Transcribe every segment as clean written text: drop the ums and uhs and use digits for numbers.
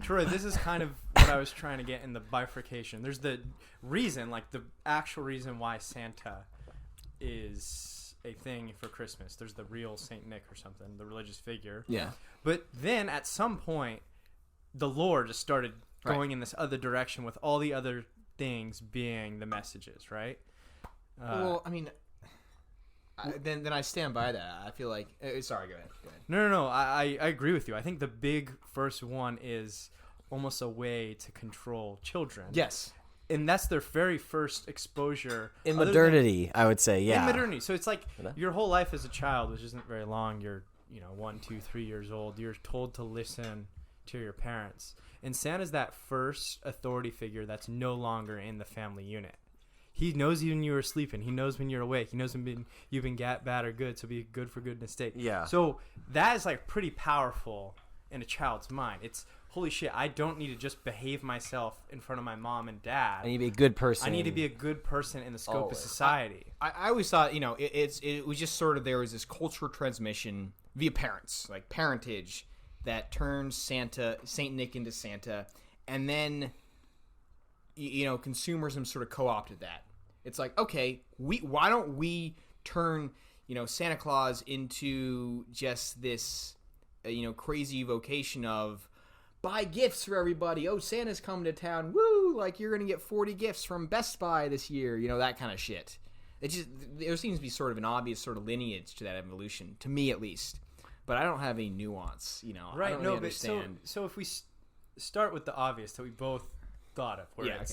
Troy, this is kind of what I was trying to get in the bifurcation. There's the reason, like the actual reason why Santa is a thing for Christmas. There's the real Saint Nick or something, the religious figure. Yeah. But then at some point, the lore just started going in this other direction with all the other things being the messages, right? Well, I mean, then I stand by that. I feel like... sorry, go ahead. No. I agree with you. I think the big first one is almost a way to control children. Yes. And that's their very first exposure. In modernity, I would say, yeah. In modernity. So it's like your whole life as a child, which isn't very long. You're, 1, 2, 3 years old. You're told to listen to your parents. And Santa's that first authority figure that's no longer in the family unit. He knows when you were sleeping. He knows when you're awake. He knows when you've been bad or good, so be good for goodness sake. Yeah. So that is like pretty powerful in a child's mind. It's, holy shit, I don't need to just behave myself in front of my mom and dad. I need to be a good person. I need to be a good person in the scope of society. I always thought, it was just sort of, there was this cultural transmission via parents, like parentage, that turns Saint Nick into Santa, and then, consumerism sort of co-opted that. It's like, okay, why don't we turn, Santa Claus into just this, crazy vocation of buy gifts for everybody. Oh, Santa's coming to town. Woo! Like, you're going to get 40 gifts from Best Buy this year. That kind of shit. There seems to be sort of an obvious sort of lineage to that evolution, to me at least. But I don't have any nuance, Right, I don't really understand. So if we start with the obvious that we both thought of, where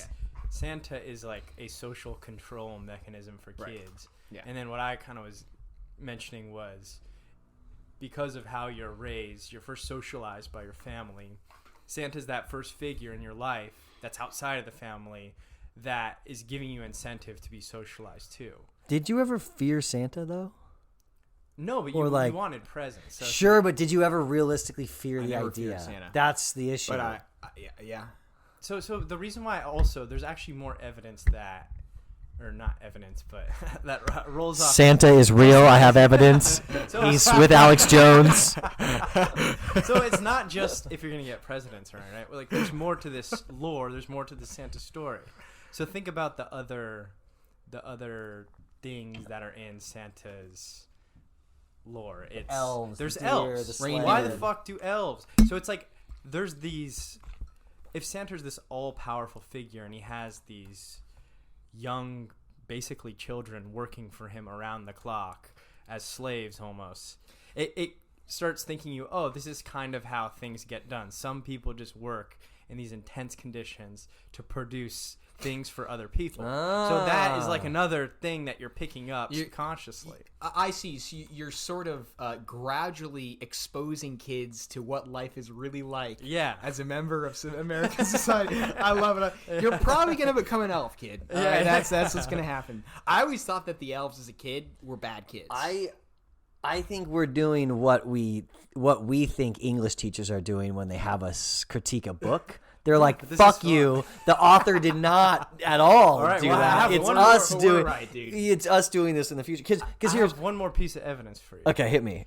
Santa is like a social control mechanism for kids. Yeah. And then what I kind of was mentioning was, because of how you're raised, you're first socialized by your family. Santa's that first figure in your life that's outside of the family that is giving you incentive to be socialized too. Did you ever fear Santa, though? No, but you wanted presents. So sure, but did you ever realistically fear the never idea? feared Santa. That's the issue. But yeah. So the reason why also there's actually more evidence that, or not evidence, but that rolls off. Santa is real. I have evidence. He's with Alex Jones. So it's not just if you're gonna get presidents, right? Like, there's more to this lore. There's more to the Santa story. So think about the other things that are in Santa's lore. It's elves. There's deer, elves. The Why the fuck do elves? So it's like there's these. If Santa's this all-powerful figure and he has these young, basically children working for him around the clock as slaves almost, it starts thinking this is kind of how things get done. Some people just work in these intense conditions to produce things for other people. So that is like another thing that you're picking up subconsciously. I see. So you're sort of gradually exposing kids to what life is really like. Yeah. As a member of American society. I love it. You're probably going to become an elf, kid. Yeah. That's what's going to happen. I always thought that the elves as a kid were bad kids. I think we're doing what we think English teachers are doing when they have us critique a book. They're like, fuck you. The author did not at all do that. It's us doing. It's us doing this in the future. Because here's one more piece of evidence for you. Okay, hit me.